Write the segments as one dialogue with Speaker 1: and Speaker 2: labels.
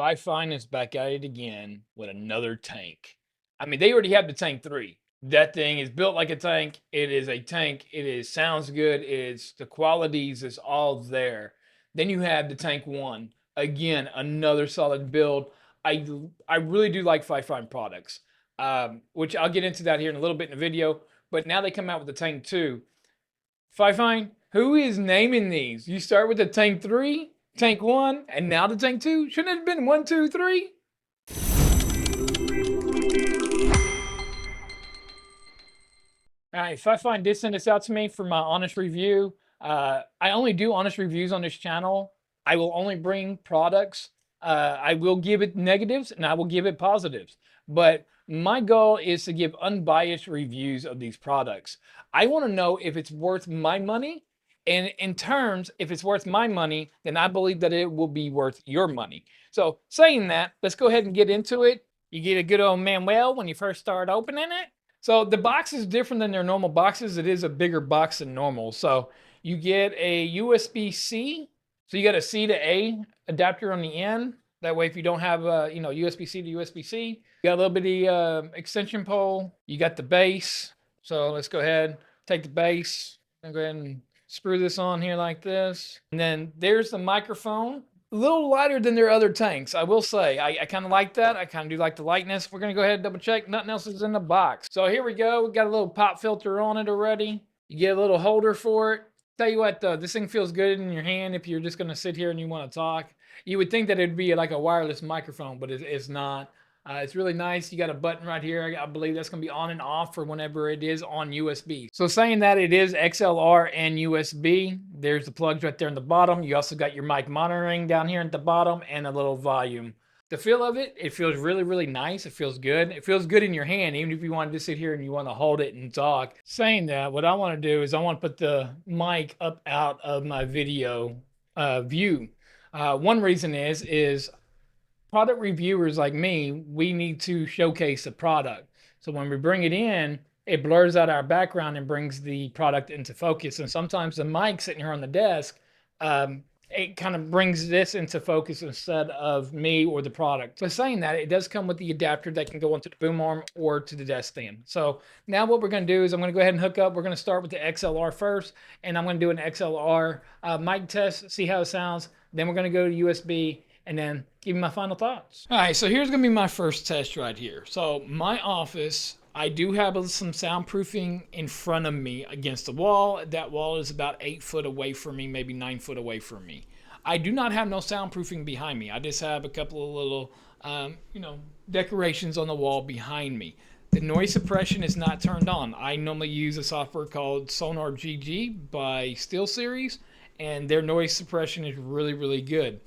Speaker 1: FIFINE is back at it again with another tank. I mean, they already have the Tank 3. That thing is built like a tank. It is a tank. It is sounds good. It's the qualities is all there. Then you have the Tank 1. Again, another solid build. I really do like FIFINE products, which I'll get into that here in a little bit in the video. But now they come out with the Tank 2. FIFINE, who is naming these? You start with the Tank 3, Tank 1, and now the Tank 2? Shouldn't it have been 1, 2, 3? All right, FIFINE did send this out to me for my honest review. I only do honest reviews on this channel. I will only bring products. I will give it negatives and I will give it positives. But my goal is to give unbiased reviews of these products. I want to know if it's worth my money. And in terms, if it's worth my money, then I believe that it will be worth your money. So saying that, let's go ahead and get into it. You get a good old Manuel when you first start opening it. So the box is different than their normal boxes. It is a bigger box than normal. So you get a USB-C. So you got a C to A adapter on the end. That way, if you don't have USB-C to USB-C, you got a little bitty extension pole. You got the base. So let's go ahead, take the base, and go ahead and screw this on here like this. And then there's the microphone. A little lighter than their other tanks, I will say. I kind of like that. I kind of do like the lightness. We're going to go ahead and double check. Nothing else is in the box. So here we go. We got a little pop filter on it already. You get a little holder for it. Tell you what, though, this thing feels good in your hand if you're just going to sit here and you want to talk. You would think that it'd be like a wireless microphone, but it's not. It's really nice. You got a button right here. I believe that's going to be on and off for whenever it is on USB. So saying that it is XLR and USB, there's the plugs right there in the bottom. You also got your mic monitoring down here at the bottom and a little volume. The feel of it, it feels really, really nice. It feels good. It feels good in your hand, even if you wanted to sit here and you want to hold it and talk. Saying that, what I want to do is I want to put the mic up out of my video view. One reason is product reviewers like me, we need to showcase the product. So when we bring it in, it blurs out our background and brings the product into focus. And sometimes the mic sitting here on the desk, it kind of brings this into focus instead of me or the product. So saying that, it does come with the adapter that can go onto the boom arm or to the desk stand. So now what we're going to do is I'm going to go ahead and hook up. We're going to start with the XLR first, and I'm going to do an XLR mic test, see how it sounds. Then we're going to go to USB and then give me my final thoughts. All right, so here's going to be my first test right here. So my office, I do have some soundproofing in front of me against the wall. That wall is about 8 foot away from me, maybe 9 foot away from me. I do not have no soundproofing behind me. I just have a couple of little, decorations on the wall behind me. The noise suppression is not turned on. I normally use a software called Sonar GG by SteelSeries, and their noise suppression is really, really good.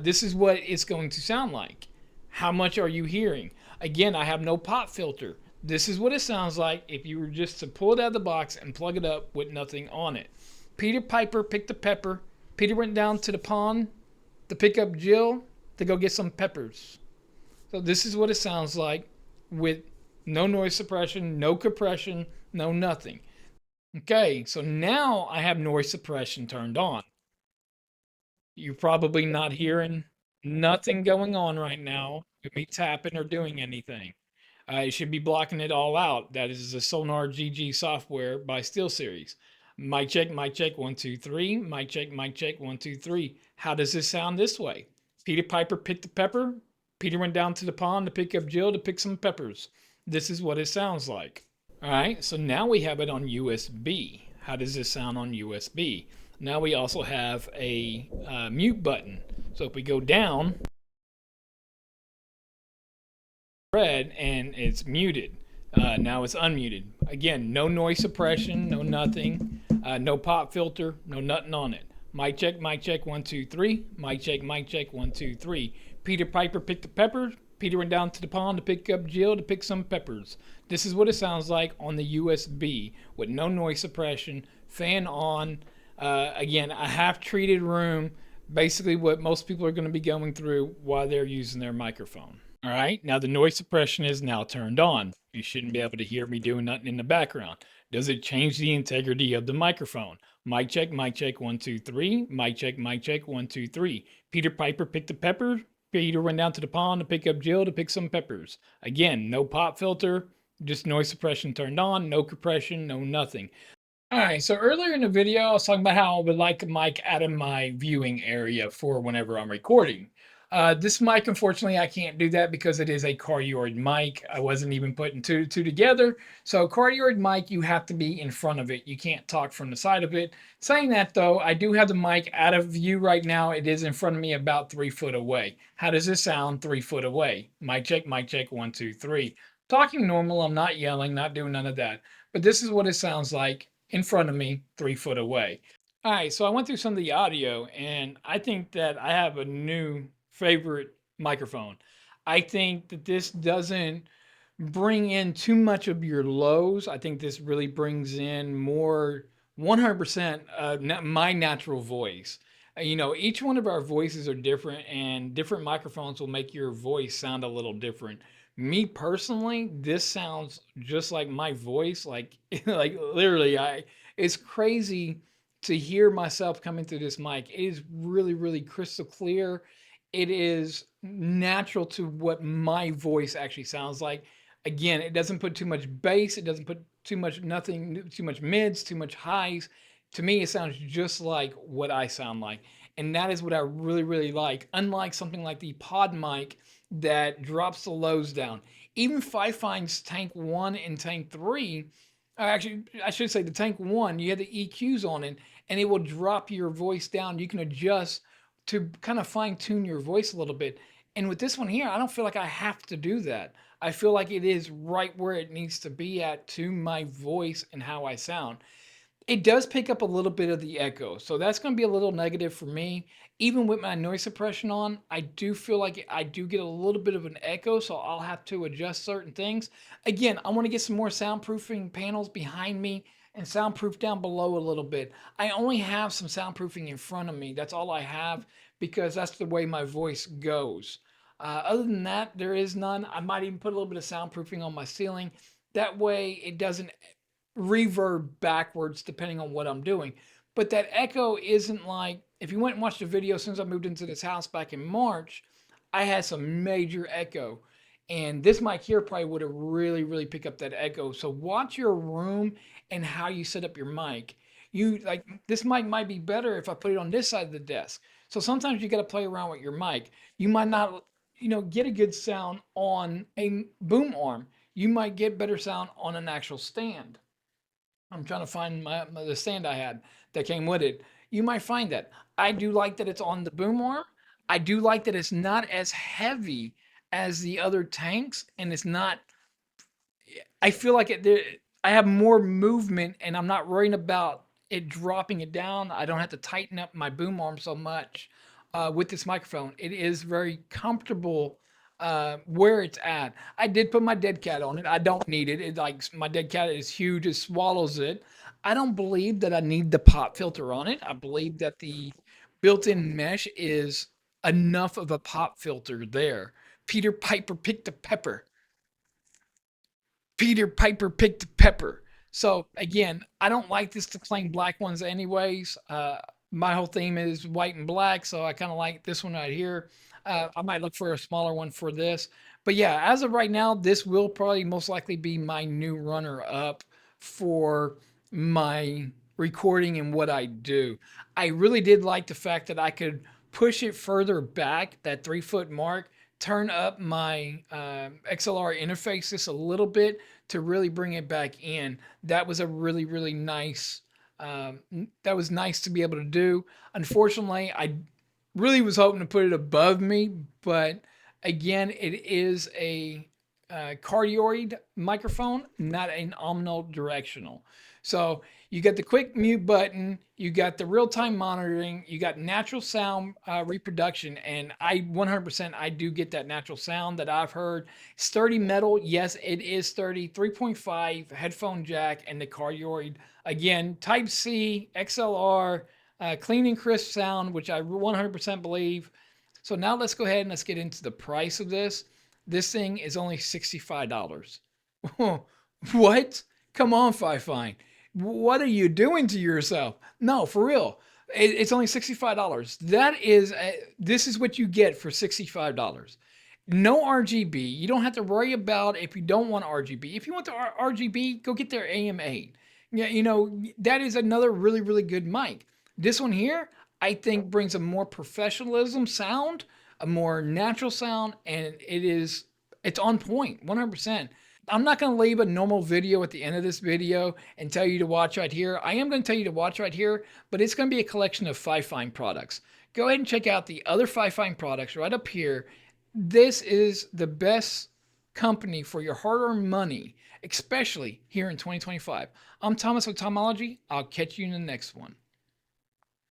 Speaker 1: This is what it's going to sound like. How much are you hearing? Again, I have no pop filter. This is what it sounds like if you were just to pull it out of the box and plug it up with nothing on it. Peter Piper picked a pepper. Peter went down to the pond to pick up Jill to go get some peppers. So this is what it sounds like with no noise suppression, no compression, no nothing. Okay, so now I have noise suppression turned on. You're probably not hearing nothing going on right now with me tapping or doing anything. It should be blocking it all out. That is the Sonar GG software by SteelSeries. Mic check, 1, 2, 3. Mic check, 1, 2, 3. How does this sound this way? Peter Piper picked a pepper. Peter went down to the pond to pick up Jill to pick some peppers. This is what it sounds like. All right, so now we have it on USB. How does this sound on USB? Now we also have a mute button. So if we go down, red, and it's muted. Now it's unmuted. Again, no noise suppression, no nothing, no pop filter, no nothing on it. Mic check, 1, 2, 3. Mic check, 1, 2, 3. Peter Piper picked the peppers. Peter went down to the pond to pick up Jill to pick some peppers. This is what it sounds like on the USB with no noise suppression, fan on. Again, a half-treated room, basically what most people are going to be going through while they're using their microphone. All right, now the noise suppression is now turned on. You shouldn't be able to hear me doing nothing in the background. Does it change the integrity of the microphone? Mic check, 1, 2, 3. Mic check, 1, 2, 3. Peter Piper picked the pepper. Peter went down to the pond to pick up Jill to pick some peppers. Again, no pop filter, just noise suppression turned on, no compression, no nothing. All right, so earlier in the video, I was talking about how I would like a mic out of my viewing area for whenever I'm recording. This mic, unfortunately, I can't do that because it is a cardioid mic. I wasn't even putting two together. So cardioid mic, you have to be in front of it. You can't talk from the side of it. Saying that though, I do have the mic out of view right now. It is in front of me about 3 foot away. How does this sound 3 foot away? Mic check, 1, 2, 3. Talking normal, I'm not yelling, not doing none of that. But this is what it sounds like in front of me, 3 foot away. All right, so I went through some of the audio, and I think that I have a new favorite microphone. I think that this doesn't bring in too much of your lows. I think this really brings in more 100% my natural voice. You know, each one of our voices are different, and different microphones will make your voice sound a little different. Me personally, this sounds just like my voice, like like literally it's crazy to hear myself coming through this mic. It is really, really crystal clear. It is natural to what my voice actually sounds like. Again, it doesn't put too much bass, it doesn't put too much nothing, too much mids, too much highs. To me, it sounds just like what I sound like. And that is what I really, really like. Unlike something like the pod mic that drops the lows down. Even FIFINE's Tank 1 and Tank 3, actually, I should say the Tank 1, you have the EQs on it, and it will drop your voice down. You can adjust to kind of fine tune your voice a little bit. And with this one here, I don't feel like I have to do that. I feel like it is right where it needs to be at to my voice and how I sound. It does pick up a little bit of the echo, so that's going to be a little negative for me. Even with my noise suppression on, I do feel like I do get a little bit of an echo, so I'll have to adjust certain things. Again, I want to get some more soundproofing panels behind me and soundproof down below a little bit. I only have some soundproofing in front of me. That's all I have because that's the way my voice goes. Other than that, there is none. I might even put a little bit of soundproofing on my ceiling. That way it doesn't reverb backwards depending on what I'm doing. But that echo isn't like, if you went and watched the video since I moved into this house back in March, I had some major echo. And this mic here probably would have really, really picked up that echo. So watch your room and how you set up your mic. You like this mic might be better if I put it on this side of the desk. So sometimes you got to play around with your mic. You might not, get a good sound on a boom arm. You might get better sound on an actual stand. I'm trying to find the stand I had that came with it. You might find that. I do like that it's on the boom arm. I do like that it's not as heavy as the other tanks, and it's not. I feel like I have more movement, and I'm not worrying about it dropping it down. I don't have to tighten up my boom arm so much with this microphone. It is very comfortable where it's at. I did put my dead cat on it. I don't need it. It like my dead cat is huge. It swallows it. I don't believe that I need the pop filter on it. I believe that the built-in mesh is enough of a pop filter there. Peter Piper picked a pepper. Peter Piper picked a pepper. So again, I don't like this to plain black ones anyways. My whole theme is white and black, so I kind of like this one right here. I might look for a smaller one for this. But yeah, as of right now, this will probably most likely be my new runner up for my recording and what I do. I really did like the fact that I could push it further back, that 3 foot mark, turn up my XLR interface just a little bit to really bring it back in. That was a really, really nice, that was nice to be able to do. Unfortunately, I really was hoping to put it above me, but again, it is a cardioid microphone, not an omnidirectional. So you got the quick mute button, you got the real-time monitoring, you got natural sound reproduction, and I 100% I do get that natural sound that I've heard. Sturdy metal, yes, it is sturdy. 3.5 headphone jack and the cardioid. Again, Type C, XLR, clean and crisp sound, which I 100% believe. So now let's go ahead and let's get into the price of this. This thing is only $65. What? Come on, FiFine. What are you doing to yourself? No, for real. It's only $65. That is, this is what you get for $65. No RGB. You don't have to worry about if you don't want RGB. If you want the RGB, go get their AM8. Yeah, you know, that is another really, really good mic. This one here, I think brings a more professionalism sound, a more natural sound, and it's on point, 100%. I'm not going to leave a normal video at the end of this video and tell you to watch right here. I am going to tell you to watch right here, but it's going to be a collection of FIFINE products. Go ahead and check out the other FIFINE products right up here. This is the best company for your hard-earned money, especially here in 2025. I'm Thomas with Tomology. I'll catch you in the next one.